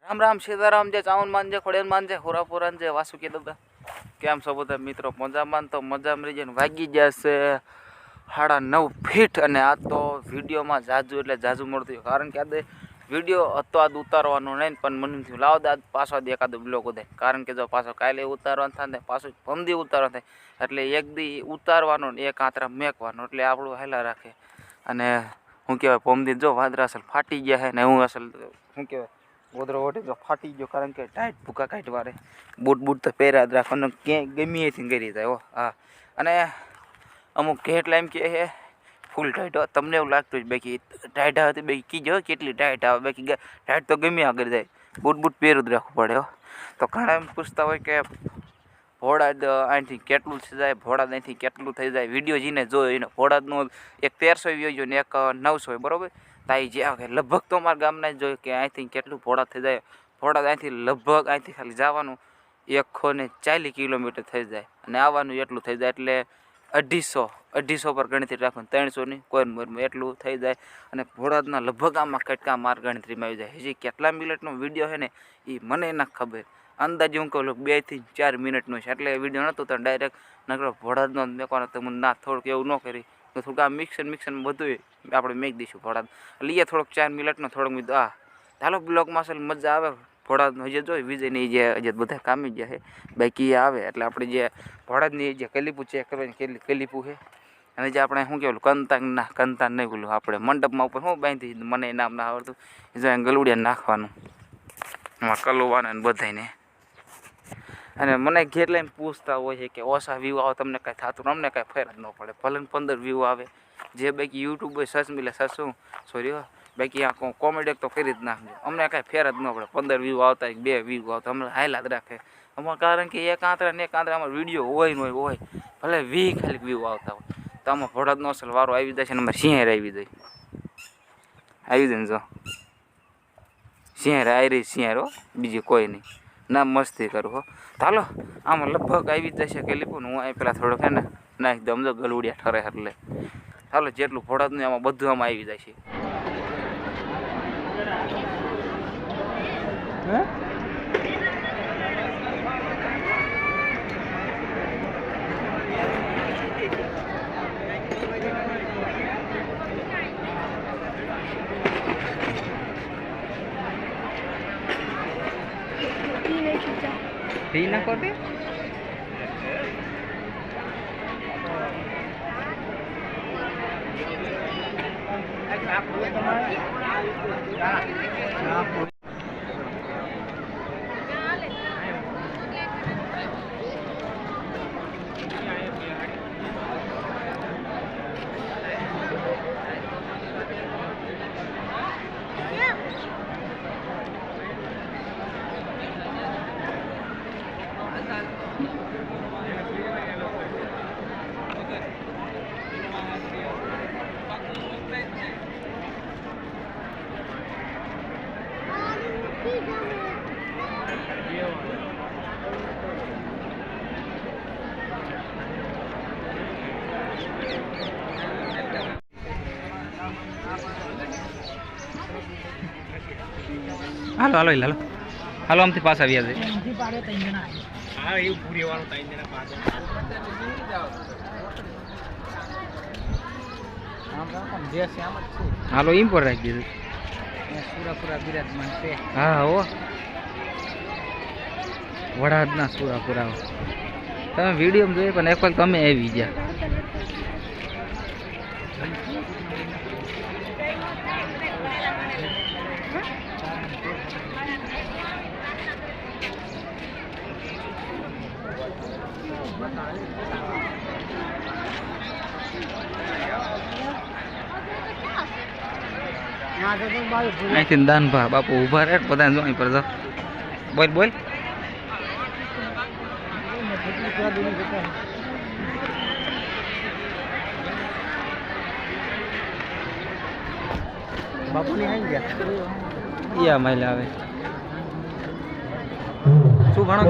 રામ રામ સીતારામ જય ચાવન માન જય ખોડેલ માન જય હોરાપુરાન જય વાસુકી દાદા કેમ છો બધા મિત્રો મજામાં તો મજામાં રહીને વાગી ગયા છે 9:30 ફીટ અને આ તો વિડીયોમાં જાજુ એટલે જાજુ મળતું કારણ કે આજે વિડીયો હતો આજ ઉતારવાનો નહીં પણ મને થયું લાવ આજ પાછો એકાદો બ્લોગ ઉતાર કારણ કે જો પાછો કાલે ઉતારવાનું થાય ને પાછું પમદી ઉતારવાનું થાય એટલે એક દી ઉતારવાનો ને એક આંતરા મેકવાનો એટલે આપણું હેલા રાખે અને શું કહેવાય પમદી જો વાદરા અસલ ફાટી ગયા છે ને હું અસલ શું કહેવાય ગોદરો ઓઢે તો ફાટી ગયો કારણ કે ટાઈટ ભૂકા કાઢી વારે બૂટ તો પહેર્યા જ રાખવાનું ક્યાંય ગમી એથી કરી જાય હો હા અને અમુક કેટલા એમ કે ફૂલ ટાઈટ હોય તમને એવું લાગતું જ બાકી ટાઈટ આવે તો બાકી કીજો કેટલી ટાઈટ આવે બાકી ટાઈટ તો ગમી આગળ જાય બૂટ પહેરું જ રાખવું પડે હો તો ઘણા એમ પૂછતા હોય કે ભોળા અહીંથી કેટલું થઈ જાય ભોળા અહીંથી કેટલું થઈ જાય વિડીયો જીને જોયો એને ભોળાનો એક 1300 વ્યૂ ને એક 900 બરાબર તાઈ જે આવે લગભગ તો અમારા ગામના જ જોયું કે અહીંથી કેટલું ભોળા થઈ જાય ભોળા અહીંથી લગભગ અહીંથી ખાલી જવાનું 140 કિલોમીટર થઈ જાય અને આવવાનું એટલું થઈ જાય એટલે 250 પર ગણતરી રાખવાનું 300 ની કોઈ એટલું થઈ જાય અને ભોળાના લગભગ આમાં કટકા માર ગણતરીમાં આવી જાય હજી કેટલા મિનિટનો વિડીયો છે ને એ મને ના ખબર અંદાજે હું કહું 2 થી 4 મિનિટનો છે એટલે વિડીયો નહોતો તો ડાયરેક્ટ નકરો ભોળાનો મેકવાનો તો મને ના થોડુંક એવું ન કરી તો થોડુંક આ મિક્સન બધું આપણે મેક દઈશું ભોળા લઈએ થોડોક 4 મિનિટનો થોડોક મીધું ચાલો બ્લોગમાં અસલ મજા આવે ભોળાનું હજી જોઈ વિજયની જે બધા કામી ગયા છે બાકી આવે એટલે આપણે જે ભોળાની જે કલીપું ચેક કરવાની કલીપું છે અને જે આપણે શું કહેવું કંતાન નહીં બોલું આપણે મંડપમાં ઉપર શું બાંધી મને નામ ના આવડતું જો ગલુડિયા નાખવાનું એમાં કલુવાને બધાને અને મને કેટલા એમ પૂછતા હોય છે કે ઓછા વ્યૂ આવે તમને કાંઈ થતું અમને કાંઈ ફેર જ ન પડે ભલે 15 વ્યૂ આવે જે બાકી યુટ્યુબ હોય સચ મિલે સચું સોરી બાકી આ કોમેડી તો કરી જ નાખજો અમને કાંઈ ફેર જ ન પડે 15 વ્યૂ આવતા 2 વ્યૂ આવતા અમને હાયલા જ રાખે અમારે કારણ કે એક આંતરા ને એક આંતરા અમારો વિડીયો હોય ને હોય ભલે 20 ખાલી વ્યૂ આવતા હોય તો આમાં ભોળાનો અસલ વારો આવી જાય છે ને અમારે સિંહેર આવી જાય ને જો સિંહેર આવી રહી સિંહેર હો બીજી કોઈ નહીં ના મસ્તી કરું હો ચાલો આમાં લગભગ આવી જ જશે કે લીપું હું અહીં પેલા થોડોક હે ને નાખી દઉં સમજો ગલુડિયા ઠરે એટલે ચાલો જેટલું ભોળાનું આમાં બધું આમાં આવી જાય છે ના કોતે હાલો હાલો હાલો હાલો આમથી પાસ આવી જાય હા એવું પૂરી વાળો 3 જણા પાસ હાલો એમ પર રાખી દીધું સુરાપુરા બિરાજમાન છે હા હો વડાદના સુરાપુરા તમે વિડીયો જોઈએ પણ એક વાર તમે આવી ગયા અહીંથી દાનભા બાપુ ઉભા રહે બધા જો અહીં પર જાઓ બોલ બોલ બાપુ ની આવી ગયા યા મહિલા આવે શું ભણો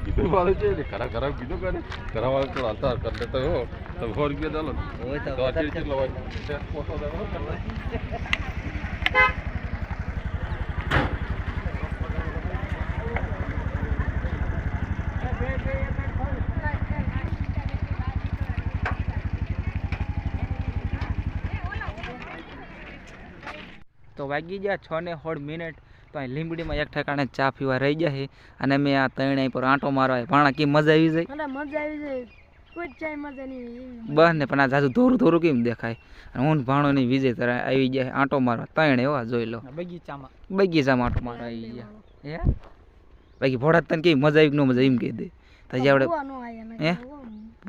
કીધું વાળું છે ને ખરા કીધું કરે ખરા વાળું તો હાલતા કરી લેતો હો તો 100 રૂપિયા ચાલો તો આ કેટલો હોય તો વાગી ગયા 6:16 મિનિટ તો અહીં લીંબડીમાં એક ઠેકાણે ચા પીવા રહી જાય અને મેં આ ત્રણેય પર આંટો મારવા ભાણા કેમ મજા આવી જાય મજા આવી જાય કોઈ ચાય મજા નહીં બસ ને પણ આ જાજુ ધોરું ધોરું કેમ દેખાય અને હું ભાણો ની વિજય તરફ આવી જાય આંટો મારવા ત્રણે એવા જોઈ લો બગીચામાં આંટો મારવા આવી ગયા હે બાકી ભોળા તને કેવી મજા આવી કે ન મજા એમ કહી દે તો હજી આપણે હે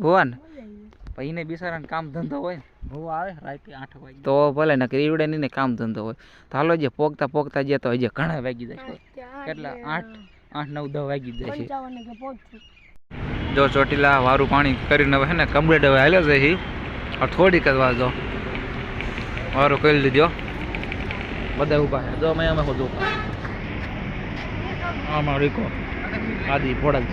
ભુવા ને પછી એને બિચારાને કામ ધંધો હોય ને ભૂવા આવે રાતે 8 વાગે તો ભલે ને રીવડે નહીં ને કામ ધંધો હોય તો હાલો જે પોગતા જે તો હજી ઘણા વાગી જાય કેટલા 8 9 10 વાગી જાય છે જો ચોટીલા વારું પાણી કરીને હવે હે ને કમ્પ્લીટ હવે હાલે છે થોડીક જ વાર જો વારું કરી લીધો બધા ઊભા છે જો મેં અમે બધું આમાં રીકો આદિ ભોળા